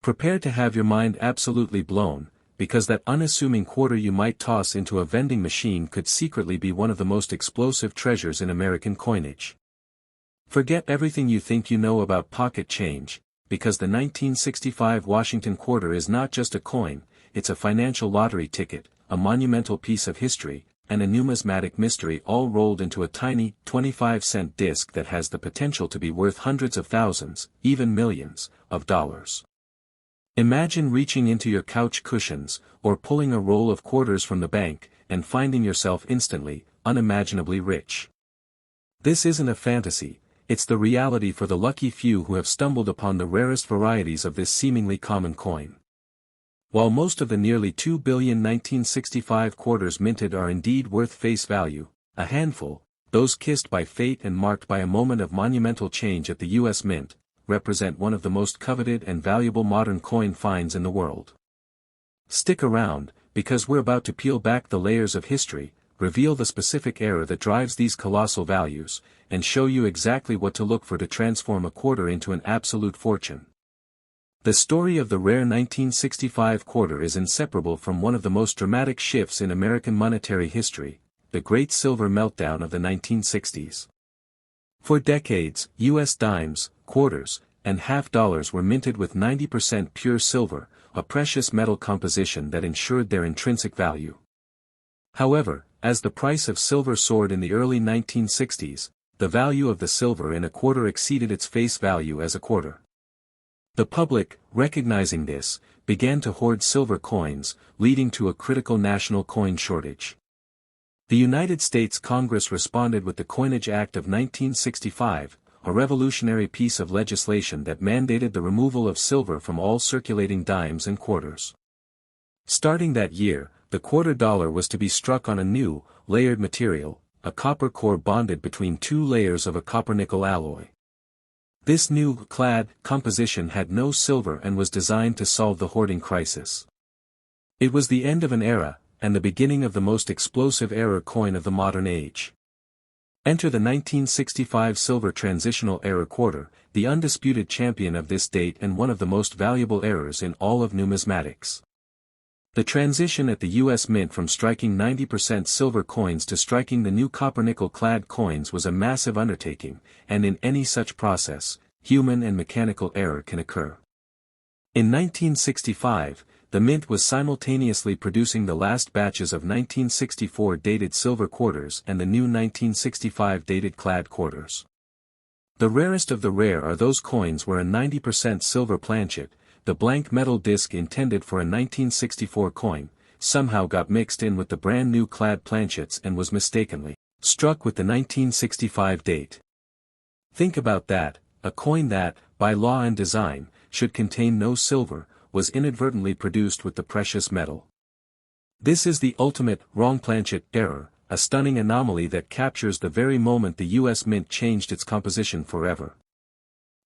Prepare to have your mind absolutely blown, because that unassuming quarter you might toss into a vending machine could secretly be one of the most explosive treasures in American coinage. Forget everything you think you know about pocket change, because the 1965 Washington quarter is not just a coin, it's a financial lottery ticket, a monumental piece of history, and a numismatic mystery all rolled into a tiny, 25-cent disc that has the potential to be worth hundreds of thousands, even millions, of dollars. Imagine reaching into your couch cushions, or pulling a roll of quarters from the bank, and finding yourself instantly, unimaginably rich. This isn't a fantasy, it's the reality for the lucky few who have stumbled upon the rarest varieties of this seemingly common coin. While most of the nearly 2 billion 1965 quarters minted are indeed worth face value, a handful, those kissed by fate and marked by a moment of monumental change at the U.S. Mint, represent one of the most coveted and valuable modern coin finds in the world. Stick around, because we're about to peel back the layers of history, reveal the specific error that drives these colossal values, and show you exactly what to look for to transform a quarter into an absolute fortune. The story of the rare 1965 quarter is inseparable from one of the most dramatic shifts in American monetary history, the Great Silver Meltdown of the 1960s. For decades, U.S. dimes, quarters, and half dollars were minted with 90% pure silver, a precious metal composition that ensured their intrinsic value. However, as the price of silver soared in the early 1960s, the value of the silver in a quarter exceeded its face value as a quarter. The public, recognizing this, began to hoard silver coins, leading to a critical national coin shortage. The United States Congress responded with the Coinage Act of 1965, a revolutionary piece of legislation that mandated the removal of silver from all circulating dimes and quarters. Starting that year, the quarter dollar was to be struck on a new, layered material, a copper core bonded between two layers of a copper-nickel alloy. This new, clad, composition had no silver and was designed to solve the hoarding crisis. It was the end of an era, and the beginning of the most explosive error coin of the modern age. Enter the 1965 Silver Transitional Error Quarter, the undisputed champion of this date and one of the most valuable errors in all of numismatics. The transition at the U.S. Mint from striking 90% silver coins to striking the new copper-nickel clad coins was a massive undertaking, and in any such process, human and mechanical error can occur. In 1965, the Mint was simultaneously producing the last batches of 1964 dated silver quarters and the new 1965 dated clad quarters. The rarest of the rare are those coins where a 90% silver planchet, the blank metal disc intended for a 1964 coin, somehow got mixed in with the brand new clad planchets and was mistakenly struck with the 1965 date. Think about that, a coin that, by law and design, should contain no silver, was inadvertently produced with the precious metal. This is the ultimate wrong planchet error, a stunning anomaly that captures the very moment the U.S. Mint changed its composition forever.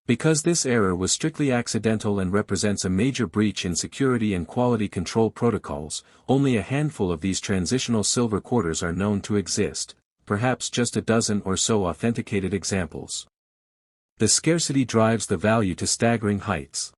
Because this error was strictly accidental and represents a major breach in security and quality control protocols, only a handful of these transitional silver quarters are known to exist, perhaps just a dozen or so authenticated examples. The scarcity drives the value to staggering heights.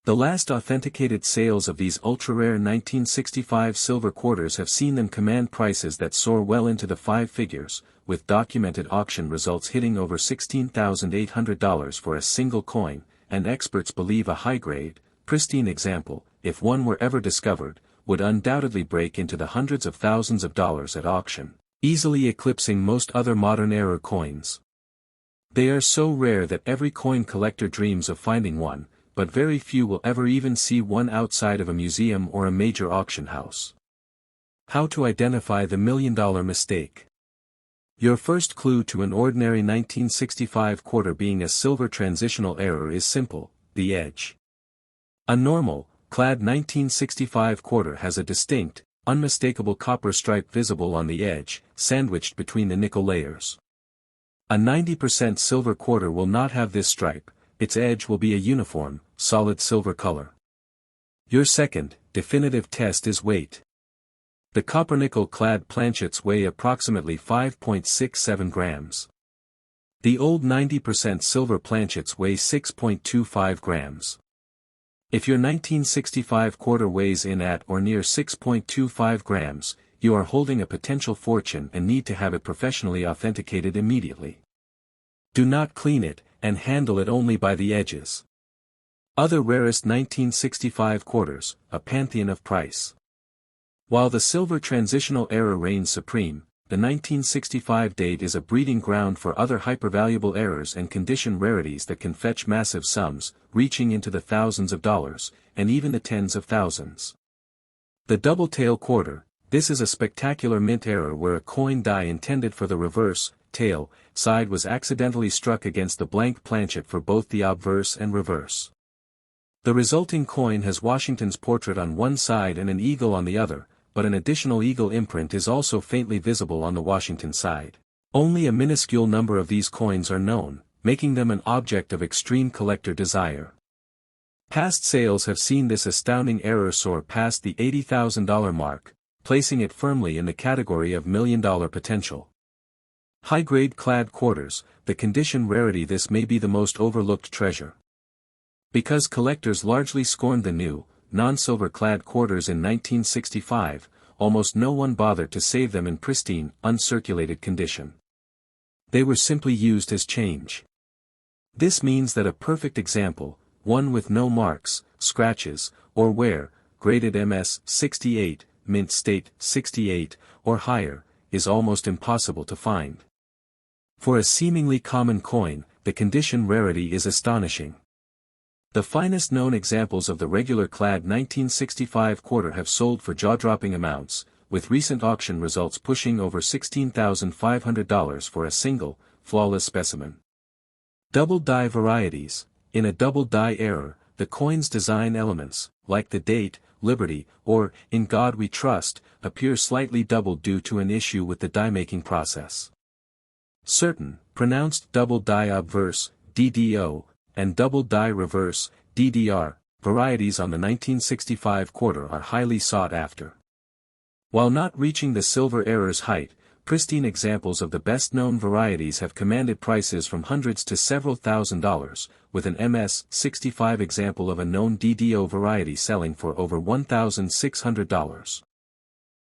The last authenticated sales of these ultra-rare 1965 silver quarters have seen them command prices that soar well into the five figures, with documented auction results hitting over $16,800 for a single coin, and experts believe a high-grade, pristine example, if one were ever discovered, would undoubtedly break into the hundreds of thousands of dollars at auction, easily eclipsing most other modern error coins. They are so rare that every coin collector dreams of finding one, but very few will ever even see one outside of a museum or a major auction house. How to identify the million-dollar mistake? Your first clue to an ordinary 1965 quarter being a silver transitional error is simple: the edge. A normal, clad 1965 quarter has a distinct, unmistakable copper stripe visible on the edge, sandwiched between the nickel layers. A 90% silver quarter will not have this stripe. Its edge will be a uniform, solid silver color. Your second, definitive test is weight. The copper-nickel clad planchets weigh approximately 5.67 grams. The old 90% silver planchets weigh 6.25 grams. If your 1965 quarter weighs in at or near 6.25 grams, you are holding a potential fortune and need to have it professionally authenticated immediately. Do not clean it, and handle it only by the edges. Other rarest 1965 quarters, a pantheon of price. While the Silver Transitional Error reigns supreme, the 1965 date is a breeding ground for other hypervaluable errors and condition rarities that can fetch massive sums, reaching into the thousands of dollars, and even the tens of thousands. The double-tail quarter. This is a spectacular mint error where a coin die intended for the reverse, tail, side was accidentally struck against the blank planchet for both the obverse and reverse. The resulting coin has Washington's portrait on one side and an eagle on the other, but an additional eagle imprint is also faintly visible on the Washington side. Only a minuscule number of these coins are known, making them an object of extreme collector desire. Past sales have seen this astounding error soar past the $80,000 mark, placing it firmly in the category of million-dollar potential. High-grade clad quarters, the condition rarity. This may be the most overlooked treasure. Because collectors largely scorned the new, non-silver clad quarters in 1965, almost no one bothered to save them in pristine, uncirculated condition. They were simply used as change. This means that a perfect example, one with no marks, scratches, or wear, graded MS 68, mint state 68, or higher, is almost impossible to find. For a seemingly common coin, the condition rarity is astonishing. The finest known examples of the regular clad 1965 quarter have sold for jaw-dropping amounts, with recent auction results pushing over $16,500 for a single, flawless specimen. Double die varieties. In a double die error, the coin's design elements, like the date, Liberty, or In God We Trust, appear slightly doubled due to an issue with the die-making process. Certain, pronounced double die obverse, DDO, and double die reverse, DDR, varieties on the 1965 quarter are highly sought after. While not reaching the silver error's height, pristine examples of the best-known varieties have commanded prices from hundreds to several $1,000s, with an MS-65 example of a known DDO variety selling for over $1,600.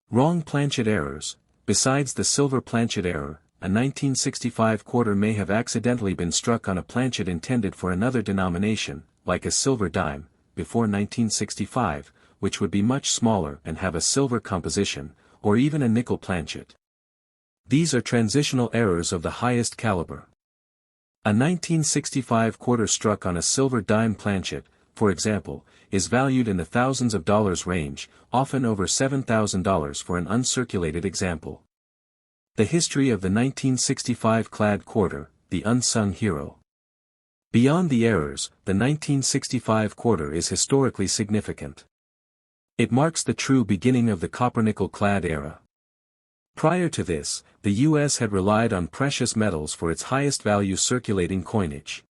Wrong planchet errors. Besides the silver planchet error, a 1965 quarter may have accidentally been struck on a planchet intended for another denomination, like a silver dime, before 1965, which would be much smaller and have a silver composition, or even a nickel planchet. These are transitional errors of the highest caliber. A 1965 quarter struck on a silver dime planchet, for example, is valued in the thousands of dollars range, often over $7,000 for an uncirculated example. The history of the 1965 clad quarter, the unsung hero. Beyond the errors, the 1965 quarter is historically significant. It marks the true beginning of the copper-nickel clad era. Prior to this, the U.S. had relied on precious metals for its highest value circulating coinage.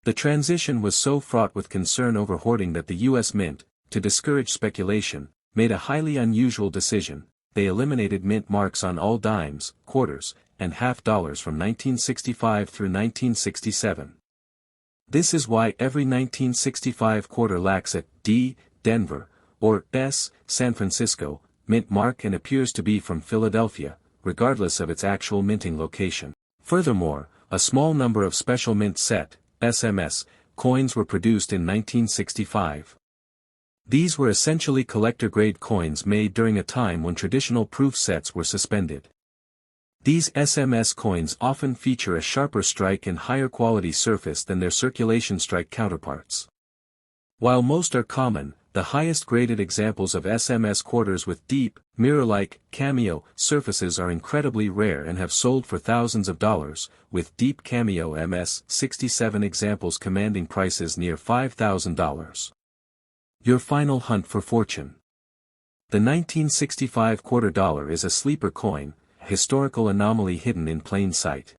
The transition was so fraught with concern over hoarding that the U.S. Mint, to discourage speculation, made a highly unusual decision. They eliminated mint marks on all dimes, quarters, and half dollars from 1965 through 1967. This is why every 1965 quarter lacks a D, Denver, or S, San Francisco, mint mark and appears to be from Philadelphia, regardless of its actual minting location. Furthermore, a small number of special mint set, SMS, coins were produced in 1965. These were essentially collector-grade coins made during a time when traditional proof sets were suspended. These SMS coins often feature a sharper strike and higher quality surface than their circulation strike counterparts. While most are common, the highest graded examples of SMS quarters with deep, mirror-like, cameo surfaces are incredibly rare and have sold for thousands of dollars, with deep cameo MS-67 examples commanding prices near $5,000. Your final hunt for fortune. The 1965 quarter dollar is a sleeper coin, a historical anomaly hidden in plain sight.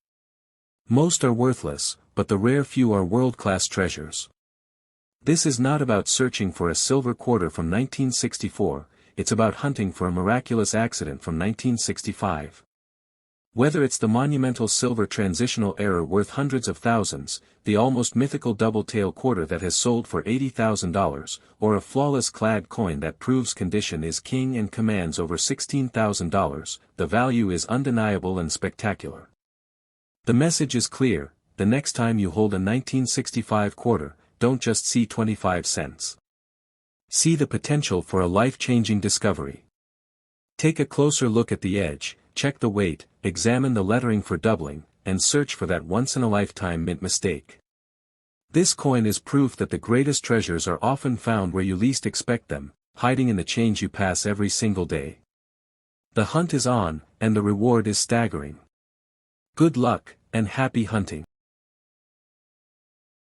Most are worthless, but the rare few are world-class treasures. This is not about searching for a silver quarter from 1964, it's about hunting for a miraculous accident from 1965. Whether it's the monumental silver transitional error worth hundreds of thousands, the almost mythical double-tail quarter that has sold for $80,000, or a flawless clad coin that proves condition is king and commands over $16,000, the value is undeniable and spectacular. The message is clear: the next time you hold a 1965 quarter, don't just see 25 cents. See the potential for a life-changing discovery. Take a closer look at the edge, check the weight, examine the lettering for doubling, and search for that once-in-a-lifetime mint mistake. This coin is proof that the greatest treasures are often found where you least expect them, hiding in the change you pass every single day. The hunt is on, and the reward is staggering. Good luck, and happy hunting.